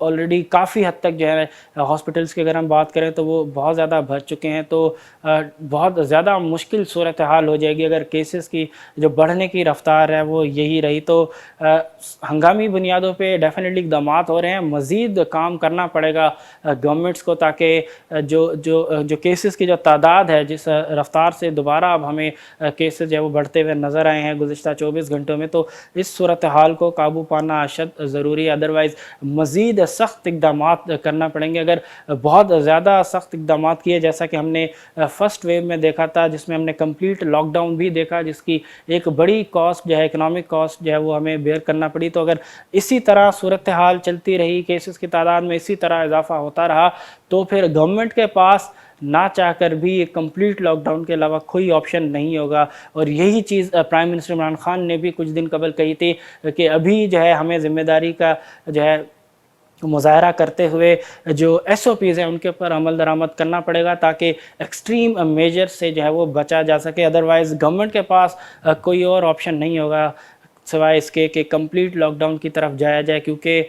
Already کافی حد تک جو ہے ہاسپٹلس کی اگر ہم بات کریں تو وہ بہت زیادہ بھر چکے ہیں, تو بہت زیادہ مشکل صورتحال ہو جائے گی اگر کیسز کی جو بڑھنے کی رفتار ہے وہ یہی رہی. تو ہنگامی بنیادوں پہ ڈیفینیٹلی اقدامات ہو رہے ہیں, مزید کام کرنا پڑے گا گورنمنٹس کو تاکہ جو کیسز کی جو تعداد ہے, جس رفتار سے دوبارہ اب ہمیں کیسز جو ہے وہ بڑھتے ہوئے نظر آئے ہیں گزشتہ 24 گھنٹوں میں, تو اس صورتحال کو قابو پانا اشد ضروری ہے. ادروائز مزید سخت اقدامات کرنا پڑیں گے. اگر بہت زیادہ سخت اقدامات کیے جیسا کہ ہم نے فرسٹ ویو میں دیکھا تھا, جس میں ہم نے کمپلیٹ لاک ڈاؤن بھی دیکھا, جس کی ایک بڑی کاسٹ جو ہے اکنامک کاسٹ جو ہے وہ ہمیں بیئر کرنا پڑی, تو اگر اسی طرح صورتحال چلتی رہی, کیسز کی تعداد میں اسی طرح اضافہ ہوتا رہا, تو پھر گورنمنٹ کے پاس نہ چاہ کر بھی ایک کمپلیٹ لاک ڈاؤن کے علاوہ کوئی آپشن نہیں ہوگا. اور یہی چیز پرائم منسٹر عمران خان نے بھی کچھ دن قبل کہی تھی کہ ابھی جو ہے ہمیں ذمہ داری کا جو ہے مظاہرہ کرتے ہوئے جو ایس او پیز ہیں ان کے اوپر عمل درآمد کرنا پڑے گا تاکہ ایکسٹریم میجر سے جو ہے وہ بچا جا سکے. ادروائز گورنمنٹ کے پاس کوئی اور آپشن نہیں ہوگا سوائے اس کے کہ کمپلیٹ لاک ڈاؤن کی طرف جایا جائے, کیونکہ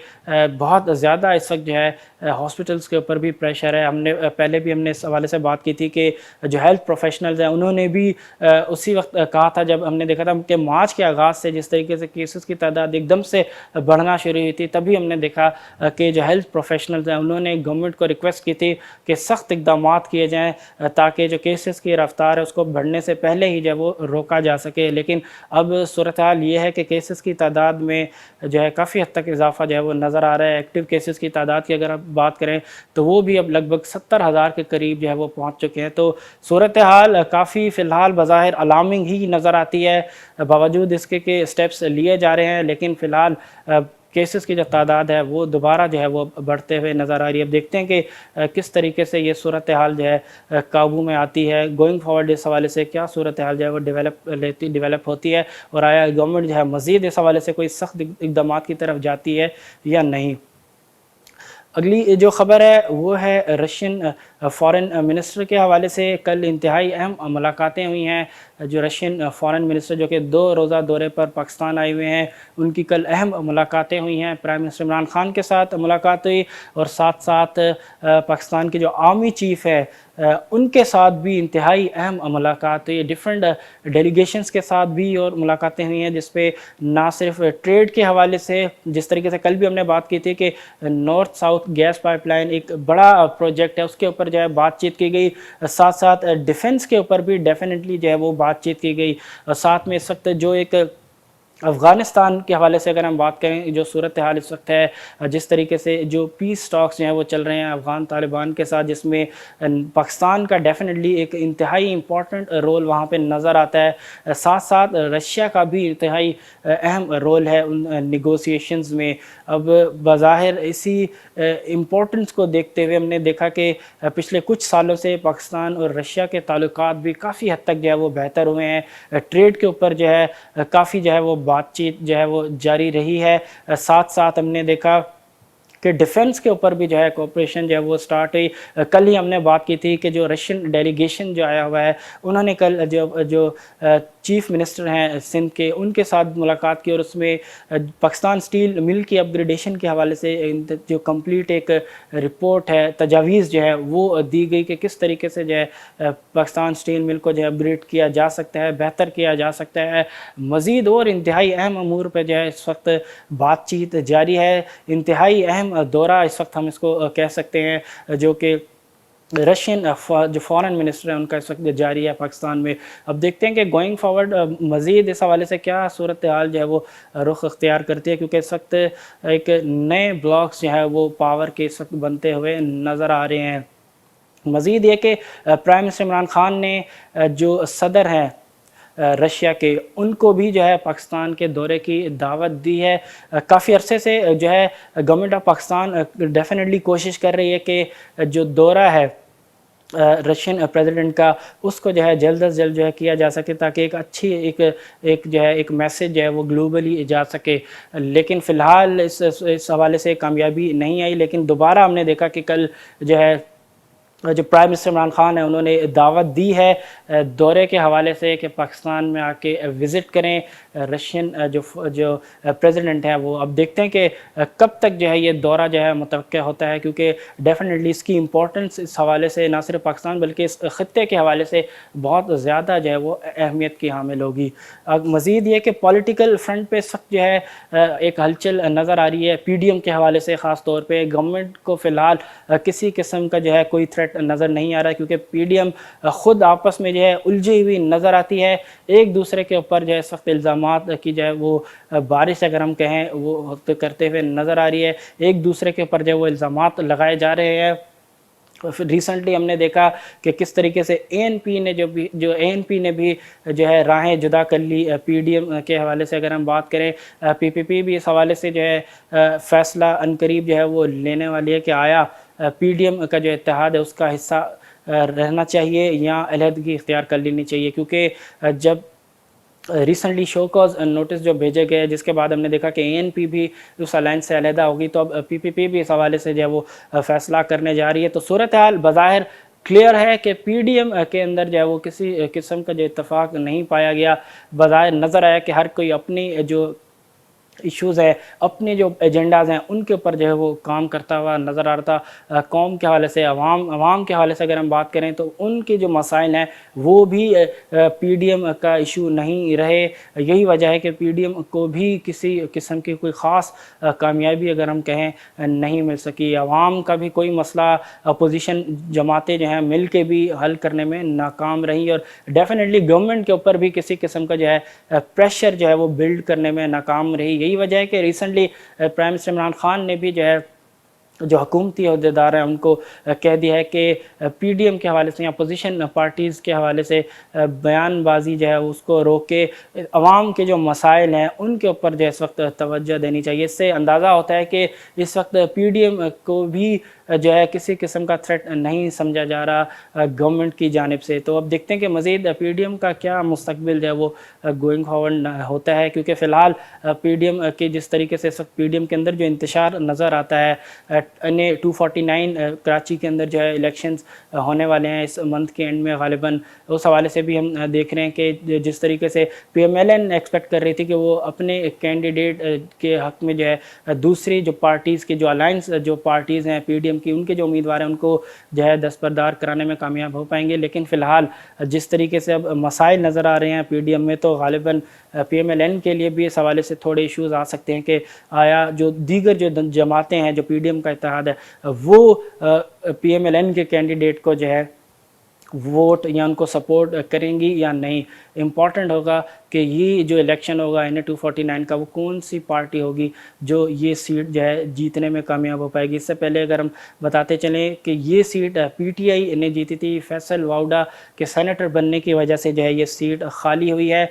بہت زیادہ اس وقت جو ہے ہاسپٹلس کے اوپر بھی پریشر ہے. پہلے بھی ہم نے اس حوالے سے بات کی تھی کہ جو ہیلتھ پروفیشنلز ہیں انہوں نے بھی اسی وقت کہا تھا, جب ہم نے دیکھا تھا کہ مارچ کے آغاز سے جس طریقے سے کیسز کی تعداد ایک دم سے بڑھنا شروع ہوئی تھی, تبھی ہم نے دیکھا کہ جو ہیلتھ پروفیشنلز ہیں انہوں نے گورنمنٹ کو ریکویسٹ کی تھی کہ سخت اقدامات کیے جائیں تاکہ جو کیسز کی رفتار ہے اس کو بڑھنے سے پہلے ہی جو ہے وہ روکا جا سکے. لیکن اب صورتحال یہ ہے کہ کیسز کی تعداد میں جو ہے کافی حد تک اضافہ جو ہے وہ نظر آ رہا ہے. ایکٹیو کیسز کی تعداد کی اگر آپ بات کریں تو وہ بھی اب لگ بھگ 70,000 کے قریب جو ہے وہ پہنچ چکے ہیں. تو صورتحال کافی فی الحال بظاہر الارمنگ ہی نظر آتی ہے, باوجود اس کے کہ اسٹیپس لیے جا رہے ہیں, لیکن فی الحال کیسز کی جو تعداد ہے وہ دوبارہ جو ہے وہ بڑھتے ہوئے نظر آ رہی ہے. اب دیکھتے ہیں کہ کس طریقے سے یہ صورتحال جو ہے قابو میں آتی ہے. گوئنگ فارورڈ اس حوالے سے کیا صورتحال جو ہے وہ ڈیولپ ہوتی ہے, اور آیا گورنمنٹ جو ہے مزید اس حوالے سے کوئی سخت اقدامات کی طرف جاتی ہے یا نہیں. اگلی جو خبر ہے وہ ہے رشین فارن منسٹر کے حوالے سے. کل انتہائی اہم ملاقاتیں ہوئی ہیں. جو رشین فارن منسٹر جو کہ 2 روزہ دورے پر پاکستان آئے ہوئے ہیں, ان کی کل اہم ملاقاتیں ہوئی ہیں. پرائم منسٹر عمران خان کے ساتھ ملاقات ہوئی, اور ساتھ ساتھ پاکستان کی جو آرمی چیف ہے ان کے ساتھ بھی انتہائی اہم ملاقات ہوئی. ڈفرینٹ ڈیلیگیشنز کے ساتھ بھی اور ملاقاتیں ہوئی ہیں, جس پہ نہ صرف ٹریڈ کے حوالے سے, جس طریقے سے کل بھی ہم نے بات کی تھی کہ north south gas pipeline ایک بڑا پروجیکٹ ہے, اس کے اوپر جو ہے بات چیت کی گئی. ساتھ ساتھ ڈیفنس کے اوپر بھی ڈیفینیٹلی جو ہے وہ بات چیت کی گئی. ساتھ میں اس وقت جو ایک افغانستان کے حوالے سے اگر ہم بات کریں, جو صورتحال اس وقت ہے, جس طریقے سے جو پیس ٹاکس جو ہیں وہ چل رہے ہیں افغان طالبان کے ساتھ, جس میں پاکستان کا ڈیفینیٹلی ایک انتہائی امپورٹنٹ رول وہاں پہ نظر آتا ہے. ساتھ ساتھ رشیا کا بھی انتہائی اہم رول ہے ان نیگوسیشنز میں. اب بظاہر اسی امپورٹنس کو دیکھتے ہوئے ہم نے دیکھا کہ پچھلے کچھ سالوں سے پاکستان اور رشیا کے تعلقات بھی کافی حد تک جو ہے وہ بہتر ہوئے ہیں. ٹریڈ کے اوپر جو ہے کافی جو ہے وہ بات چیت جو ہے وہ جاری رہی ہے. ساتھ ساتھ ہم نے دیکھا کہ ڈیفنس کے اوپر بھی جو ہے کوپریشن جو ہے وہ سٹارٹ ہوئی. کل ہی ہم نے بات کی تھی کہ جو رشین ڈیلیگیشن جو آیا ہوا ہے انہوں نے کل جو چیف منسٹر ہیں سندھ کے, ان کے ساتھ ملاقات کی, اور اس میں پاکستان سٹیل مل کی اپ گریڈیشن کے حوالے سے جو کمپلیٹ ایک رپورٹ ہے, تجاویز جو ہے وہ دی گئی کہ کس طریقے سے جو ہے پاکستان سٹیل مل کو جو ہے اپ گریڈ کیا جا سکتا ہے, بہتر کیا جا سکتا ہے. مزید اور انتہائی اہم امور پہ جو ہے اس وقت بات چیت جاری ہے. انتہائی اہم دورہ اس وقت ہم اس کو کہہ سکتے ہیں جو کہ رشین جو فارن منسٹر ہیں ان کا اس وقت جاری ہے پاکستان میں. اب دیکھتے ہیں کہ گوئنگ فارورڈ مزید اس حوالے سے کیا صورتحال جو ہے وہ رخ اختیار کرتی ہے, کیونکہ اس وقت ایک نئے بلاکس جو ہے وہ پاور کے اس وقت بنتے ہوئے نظر آ رہے ہیں. مزید یہ کہ پرائم منسٹر عمران خان نے جو صدر ہیں رشیا کے, ان کو بھی جو ہے پاکستان کے دورے کی دعوت دی ہے. کافی عرصے سے جو ہے گورنمنٹ آف پاکستان ڈیفینیٹلی کوشش کر رہی ہے کہ جو دورہ ہے رشین پریزیڈنٹ کا اس کو جو ہے جلد از جلد جو ہے کیا جا سکے, تاکہ ایک اچھی ایک جو ہے ایک میسیج جو ہے وہ گلوبلی جا سکے. لیکن فی الحال اس حوالے سے کامیابی نہیں آئی. لیکن دوبارہ ہم نے دیکھا کہ کل جو ہے جو پرائم منسٹر عمران خان ہیں انہوں نے دعوت دی ہے دورے کے حوالے سے کہ پاکستان میں آ کے وزٹ کریں رشین جو پریزیڈنٹ ہیں وہ. اب دیکھتے ہیں کہ کب تک جو ہے یہ دورہ جو ہے متوقع ہوتا ہے، کیونکہ ڈیفینیٹلی اس کی امپورٹنس اس حوالے سے نہ صرف پاکستان بلکہ اس خطے کے حوالے سے بہت زیادہ جو ہے وہ اہمیت کی حامل ہوگی. مزید یہ کہ پولیٹیکل فرنٹ پہ سخت جو ہے ایک ہلچل نظر آ رہی ہے پی ڈی ایم کے حوالے سے، خاص طور پہ گورنمنٹ کو فی الحال کسی قسم کا جو ہے کوئی تھریٹ نظر نہیں آ رہا، کیونکہ پی ڈی ایم خود آپس میں جو ہے الجھی ہوئی نظر آتی ہے، ایک دوسرے کے اوپر جو ہے سخت الزامات کی جو ہے وہ بارش اگر ہم کہیں وہ کرتے ہوئے نظر آ رہی ہے، ایک دوسرے کے اوپر جو ہے وہ الزامات لگائے جا رہے ہیں. ریسنٹلی ہم نے دیکھا کہ کس طریقے سے اے این پی نے بھی جو ہے راہیں جدا کر لی پی ڈی ایم کے حوالے سے. اگر ہم بات کریں پی پی پی بھی اس حوالے سے جو ہے فیصلہ عنقریب جو ہے وہ لینے والی ہے کہ آیا پی ڈی ایم کا جو اتحاد ہے اس کا حصہ رہنا چاہیے یا علیحدگی اختیار کر لینی چاہیے. کیونکہ جب ریسنٹلی شو کاز نوٹس جو بھیجے گئے جس کے بعد ہم نے دیکھا کہ اے این پی بھی اس الائنس سے علیحدہ ہوگی، تو اب پی پی پی بھی اس حوالے سے جو ہے وہ فیصلہ کرنے جا رہی ہے. تو صورتحال بظاہر کلیئر ہے کہ پی ڈی ایم کے اندر جو ہے وہ کسی قسم کا جو اتفاق نہیں پایا گیا. بظاہر نظر آیا کہ ہر کوئی اپنی جو ایشوز ہے، اپنے جو ایجنڈاز ہیں ان کے اوپر جو ہے وہ کام کرتا ہوا نظر آ رہا تھا. قوم کے حوالے سے، عوام کے حوالے سے اگر ہم بات کریں تو ان کے جو مسائل ہیں وہ بھی پی ڈی ایم کا ایشو نہیں رہے. یہی وجہ ہے کہ پی ڈی ایم کو بھی کسی قسم کی کوئی خاص کامیابی اگر ہم کہیں نہیں مل سکی. عوام کا بھی کوئی مسئلہ اپوزیشن جماعتیں جو ہیں مل کے بھی حل کرنے میں ناکام رہی، اور ڈیفینیٹلی گورنمنٹ کے اوپر بھی کسی قسم کا جو ہے پریشر جو ہے وہ بلڈ کرنے میں ناکام رہی. یہی وجہ ہے کہ recently prime minister Imran Khan نے بھی جو ہے جو حکومتی عہدیدار ہیں ان کو کہہ دیا ہے کہ پی ڈی ایم کے حوالے سے یا اپوزیشن پارٹیز کے حوالے سے بیان بازی جو ہے اس کو روک کے عوام کے جو مسائل ہیں ان کے اوپر جو ہے اس وقت توجہ دینی چاہیے. اس سے اندازہ ہوتا ہے کہ اس وقت پی ڈی ایم کو بھی جو ہے کسی قسم کا تھریٹ نہیں سمجھا جا رہا گورنمنٹ کی جانب سے. تو اب دیکھتے ہیں کہ مزید پی ڈی ایم کا کیا مستقبل جو ہے وہ گوئنگ فارورڈ ہوتا ہے، کیونکہ فی الحال پی ڈی ایم کی جس طریقے سے اس وقت پی ڈی ایم کے اندر جو انتشار نظر آتا ہے، 249 کراچی کے اندر جو ہے الیکشنز ہونے والے ہیں اس منتھ کے اینڈ میں غالباً، اس حوالے سے بھی ہم دیکھ رہے ہیں کہ جس طریقے سے P M L N expect کر رہی تھی کہ وہ اپنے کینڈیڈیٹ کے حق میں جو ہے دوسری جو پارٹیز کی جو الائنس جو پارٹیز ہیں پی ڈی ایم کی ان کے جو امیدوار ہیں ان کو جو ہے دستبردار کرانے میں کامیاب ہو پائیں گے. لیکن فی الحال جس طریقے سے اب مسائل نظر آ رہے ہیں پی ڈی ایم میں، تو غالباً پی ایم ایل این کے لیے بھی اس حوالے سے تھوڑے ایشوز آ سکتے ہیں کہ آیا جو دیگر جو جماعتیں ہیں جو پی ڈی ایم کا اتحاد ہے وہ پی ایم ایل این کے کینڈیڈیٹ کو جو ہے ووٹ یا ان کو سپورٹ کریں گی یا نہیں. امپورٹنٹ ہوگا کہ یہ جو الیکشن ہوگا NA-249 کا وہ کون سی پارٹی ہوگی جو یہ سیٹ جو ہے جیتنے میں کامیاب ہو پائے گی. اس سے پہلے اگر ہم بتاتے چلیں کہ یہ سیٹ پی ٹی آئی نے جیتی تھی، فیصل واؤڈا کے سینیٹر بننے کی وجہ سے جو ہے یہ سیٹ خالی ہوئی ہے.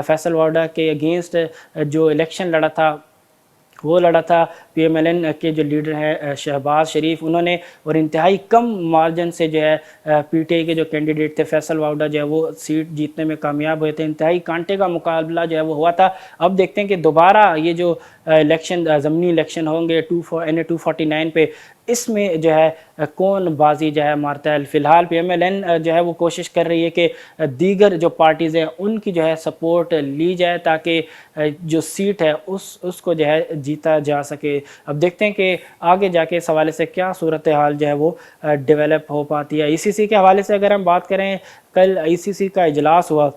فیصل واؤڈا کے اگینسٹ جو الیکشن لڑا تھا وہ لڑا تھا پی ایم ایل این کے جو لیڈر ہیں شہباز شریف، انہوں نے اور انتہائی کم مارجن سے جو ہے پی ٹی آئی کے جو کینڈیڈیٹ تھے فیصل واؤڈا جو ہے وہ سیٹ جیتنے میں کامیاب ہوئے تھے. انتہائی کانٹے کا مقابلہ جو ہے وہ ہوا تھا. اب دیکھتے ہیں کہ دوبارہ یہ جو الیکشن ضمنی الیکشن ہوں گے NA-249 پہ، اس میں جو ہے کون بازی جو ہے مارتا ہے. فی الحال پی ایم ایل این جو ہے وہ کوشش کر رہی ہے کہ دیگر جو پارٹیز ہیں ان کی جو ہے سپورٹ لی جائے تاکہ جو سیٹ ہے اس کو جو ہے جیتا جا سکے. اب دیکھتے ہیں کہ آگے جا کے اس حوالے سے کیا صورتحال جو ہے وہ ڈیولپ ہو پاتی ہے. ECC کے حوالے سے اگر ہم بات کریں، کل ECC کا اجلاس ہوا،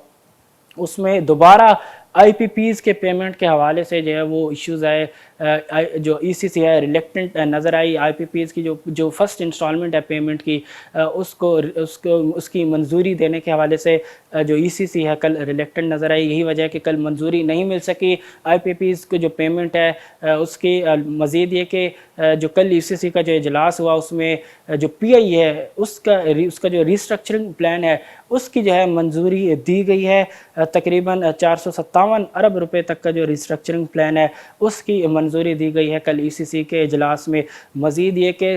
اس میں دوبارہ آئی پی پیز کے پیمنٹ کے حوالے سے جو ہے وہ ایشوز آئے. جو ECC ہے ریلیکٹنٹ نظر آئی. آئی پی پیز کی جو فرسٹ انسٹالمنٹ ہے پیمنٹ کی اس کی منظوری دینے کے حوالے سے جو ECC ہے کل ریلیکٹنٹ نظر آئی. یہی وجہ ہے کہ کل منظوری نہیں مل سکی آئی پی پیز کو جو پیمنٹ ہے اس کی. مزید یہ کہ جو کل ECC کا جو اجلاس ہوا اس میں جو پی آئی ہے اس کا جو ریسٹرکچرنگ پلان ہے اس کی جو ہے منظوری دی گئی ہے. تقریباً 457 ارب روپے تک کا جو ریسٹرکچرنگ پلان ہے اس کی منظوری دی گئی ہے کل ECC کے اجلاس میں. مزید یہ کہ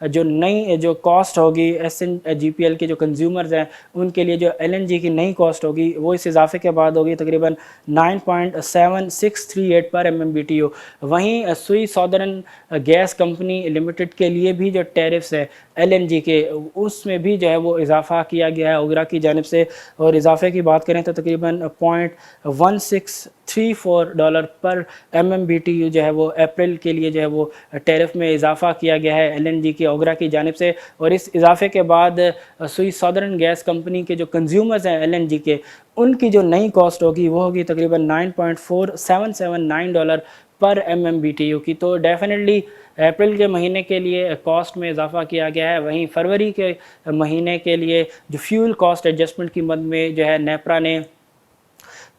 جو نئی جو کاسٹ ہوگی SNGPL کے جو کنزیومرز ہیں ان کے لیے جو LNG کی نئی کاسٹ ہوگی وہ اس اضافے کے بعد ہوگی تقریباً 9.7638 پر MMBTU. وہیں سوئی سادرن گیس کمپنی لمیٹڈ کے لیے بھی جو ٹیرفس ہے LNG کے اس میں بھی جو ہے وہ اضافہ کیا گیا ہے اوگرا کی جانب سے, اور اضافے کی بات کریں تو تقریباً $0.1634 پر MMBTU جو ہے وہ اپریل کے لیے جو ہے وہ ٹیرف میں اضافہ کیا گیا ہے LNG کی اوگرا کی جانب سے. اور اس اضافے کے بعد سوئی سادرن گیس کمپنی کے جو کنزیومرز ہیں LNG کے ان کی جو نئی کاسٹ ہوگی وہ ہوگی تقریباً $9.4779 پر MMBTU کی. تو ڈیفینیٹلی اپریل کے مہینے کے لیے کاسٹ میں اضافہ کیا گیا ہے. وہیں فروری کے مہینے کے لیے جو فیول کاسٹ ایڈجسٹمنٹ کی مد میں جو ہے نیپرا نے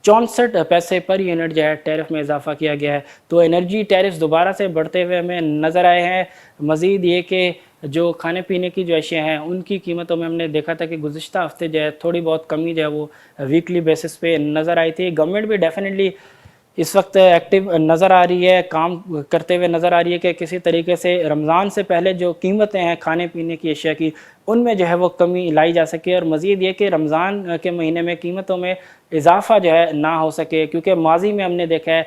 64 پیسے پر یونٹ جو ہے ٹیرف میں اضافہ کیا گیا ہے. تو انرجی ٹیرفز دوبارہ سے بڑھتے ہوئے ہمیں نظر آئے ہیں. مزید یہ کہ جو کھانے پینے کی جو اشیاء ہیں ان کی قیمتوں میں ہم نے دیکھا تھا کہ گزشتہ ہفتے جو ہے تھوڑی بہت کمی جو ہے وہ ویکلی بیسس پہ نظر آئی تھی. گورنمنٹ بھی ڈیفینیٹلی اس وقت ایکٹیو نظر آ رہی ہے, کام کرتے ہوئے نظر آ رہی ہے کہ کسی طریقے سے رمضان سے پہلے جو قیمتیں ہیں کھانے پینے کی اشیاء کی ان میں جو ہے وہ کمی لائی جا سکے, اور مزید یہ کہ رمضان کے مہینے میں قیمتوں میں اضافہ جو ہے نہ ہو سکے, کیونکہ ماضی میں ہم نے دیکھا ہے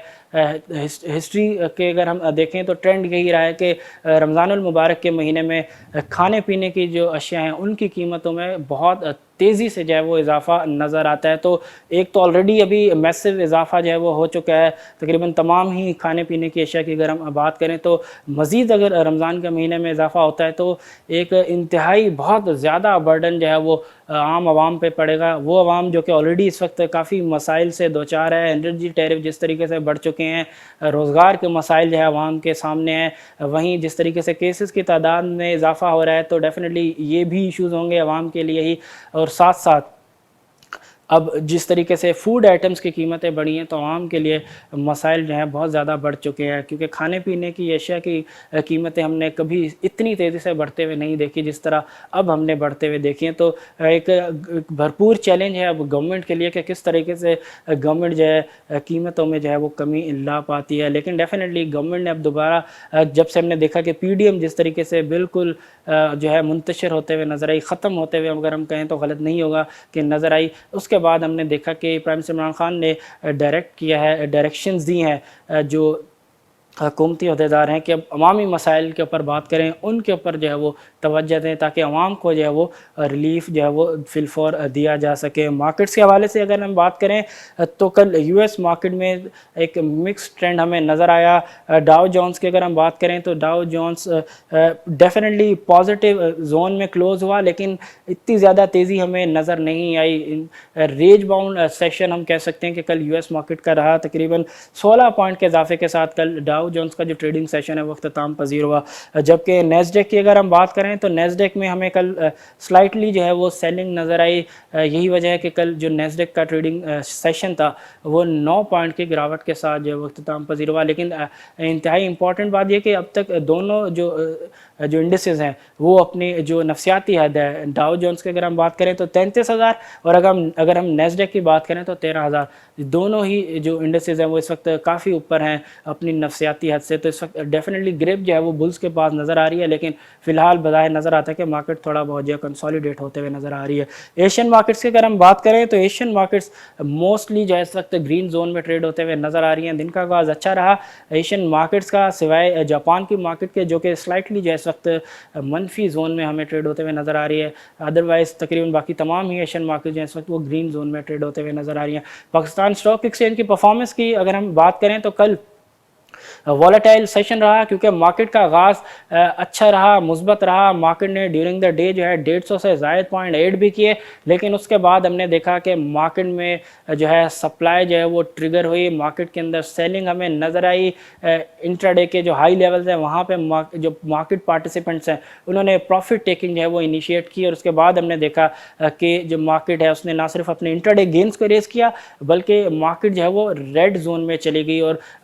ہسٹری کے اگر ہم دیکھیں تو ٹرینڈ یہی رہا ہے کہ رمضان المبارک کے مہینے میں کھانے پینے کی جو اشیاء ہیں ان کی قیمتوں میں بہت تیزی سے جو ہے وہ اضافہ نظر آتا ہے. تو ایک تو آلریڈی ابھی میسو اضافہ جو ہے وہ ہو چکا ہے تقریباً تمام ہی کھانے پینے کی اشیاء کی اگر ہم بات کریں, تو مزید اگر رمضان کے مہینے میں اضافہ ہوتا ہے تو ایک انتہائی بہت زیادہ برڈن جو ہے وہ عام عوام پہ پڑے گا. وہ عوام جو کہ آلریڈی اس وقت کافی مسائل سے دوچار ہے, انرجی ٹیرف جس طریقے سے بڑھ چکے ہیں, روزگار کے مسائل جو ہے عوام کے سامنے ہیں, وہیں جس طریقے سے کیسز کی تعداد میں اضافہ ہو رہا ہے تو ڈیفینیٹلی یہ بھی ایشوز ہوں گے عوام کے لیے ہی. اور ساتھ ساتھ اب جس طریقے سے فوڈ آئٹمز کی قیمتیں بڑھی ہیں تو عوام کے لیے مسائل جو ہیں بہت زیادہ بڑھ چکے ہیں, کیونکہ کھانے پینے کی اشیاء کی قیمتیں ہم نے کبھی اتنی تیزی سے بڑھتے ہوئے نہیں دیکھی جس طرح اب ہم نے بڑھتے ہوئے دیکھی ہیں. تو ایک بھرپور چیلنج ہے اب گورنمنٹ کے لیے کہ کس طریقے سے گورنمنٹ جو ہے قیمتوں میں جو ہے وہ کمی لا پاتی ہے. لیکن ڈیفینیٹلی گورنمنٹ نے اب دوبارہ جب سے ہم نے دیکھا کہ PDM جس طریقے سے بالکل جو ہے منتشر ہوتے ہوئے نظر آئی, ختم ہوتے ہوئے اگر ہم کہیں تو غلط نہیں ہوگا کہ نظر آئی, اس کے بعد ہم نے دیکھا کہ پرائم منسٹر عمران خان نے ڈائریکٹ کیا ہے, ڈائریکشنز دی ہیں جو حکومتی عہدیدار ہیں کہ اب عوامی مسائل کے اوپر بات کریں, ان کے اوپر جو ہے وہ توجہ دیں تاکہ عوام کو جو ہے وہ ریلیف جو ہے وہ فی الفور دیا جا سکے. مارکیٹس کے حوالے سے اگر ہم بات کریں تو کل US مارکیٹ میں ایک مکس ٹرینڈ ہمیں نظر آیا. ڈاؤ جونز کی اگر ہم بات کریں تو ڈاؤ جونز ڈیفینیٹلی پازیٹیو زون میں کلوز ہوا, لیکن اتنی زیادہ تیزی ہمیں نظر نہیں آئی. رینج باؤنڈ سیشن ہم کہہ سکتے ہیں کہ کل US مارکیٹ کا رہا, تقریباً 16 پوائنٹ کے اضافے کے ساتھ کل ڈاؤ جونز کا جو ٹریڈنگ سیشن ہے وہ اختتام پذیر ہوا. جبکہ نیسڈیک کی اگر ہم بات کریں تو نیسڈیک میں ہمیں کل سلائٹلی جو ہے وہ سیلنگ نظر آئی. یہی وجہ ہے کہ کل جو نیسڈیک کا ٹریڈنگ سیشن تھا وہ 9 پوائنٹ کی گراوٹ کے ساتھ جو ہے وہ اختتام پذیر ہوا. لیکن انتہائی امپورٹنٹ بات یہ کہ اب تک دونوں جو انڈیسز ہیں وہ اپنی جو نفسیاتی حد ہے, ڈاؤ جونز کی اگر ہم بات کریں تو 33,000 اور اگر ہم نیسڈیک کی بات کریں تو 13,000, دونوں ہی جو انڈیسز ہیں وہ اس وقت کافی اوپر ہیں اپنی نفسیاتی حد سے. تو اس وقت ڈیفینیٹلی گریپ جو ہے وہ بلز کے پاس نظر آ رہی ہے, لیکن فی الحال بظاہر نظر آتا ہے کہ مارکیٹ تھوڑا بہت جو ہے کنسالیڈیٹ ہوتے ہوئے نظر آ رہی ہے. ایشین مارکیٹس کی اگر ہم بات کریں تو ایشین مارکیٹس موسٹلی جو ہے اس وقت گرین زون میں ٹریڈ ہوتے ہوئے نظر آ رہی ہیں. دن کا آغاز اچھا رہا ایشین مارکیٹس کا, سوائے جاپان کی مارکیٹ کے جو کہ سلائٹلی جو ہے اس وقت منفی زون میں ہمیں ٹریڈ ہوتے ہوئے نظر آ رہی ہے. ادروائز تقریباً باقی تمام ہی ایشین مارکیٹ جو ہیں اس وقت وہ گرین زون میں ٹریڈ ہوتے ہوئے نظر آ رہی ہیں. پاکستان اسٹاک ایکسچینج کی پرفارمنس کی اگر ہم بات کریں تو کل والیٹائل سیشن رہا, کیونکہ مارکیٹ کا آغاز اچھا رہا, مثبت رہا. مارکیٹ نے ڈیورنگ دا ڈے جو ہے 150 سے زائد پوائنٹ ایڈ بھی کیے, لیکن اس کے بعد ہم نے دیکھا کہ مارکیٹ میں جو ہے سپلائی جو ہے وہ ٹریگر ہوئی. مارکیٹ کے اندر سیلنگ ہمیں نظر آئی. انٹراڈے کے جو ہائی لیولز ہیں وہاں پہ جو مارکیٹ پارٹیسپینٹس ہیں انہوں نے پروفٹ ٹیکنگ جو ہے وہ انیشیٹ کی, اور اس کے بعد ہم نے دیکھا کہ جو مارکیٹ ہے اس نے نہ صرف اپنے انٹراڈے گینز کو ریز کیا بلکہ مارکیٹ جو ہے وہ ریڈ زون میں چلی گئی, اور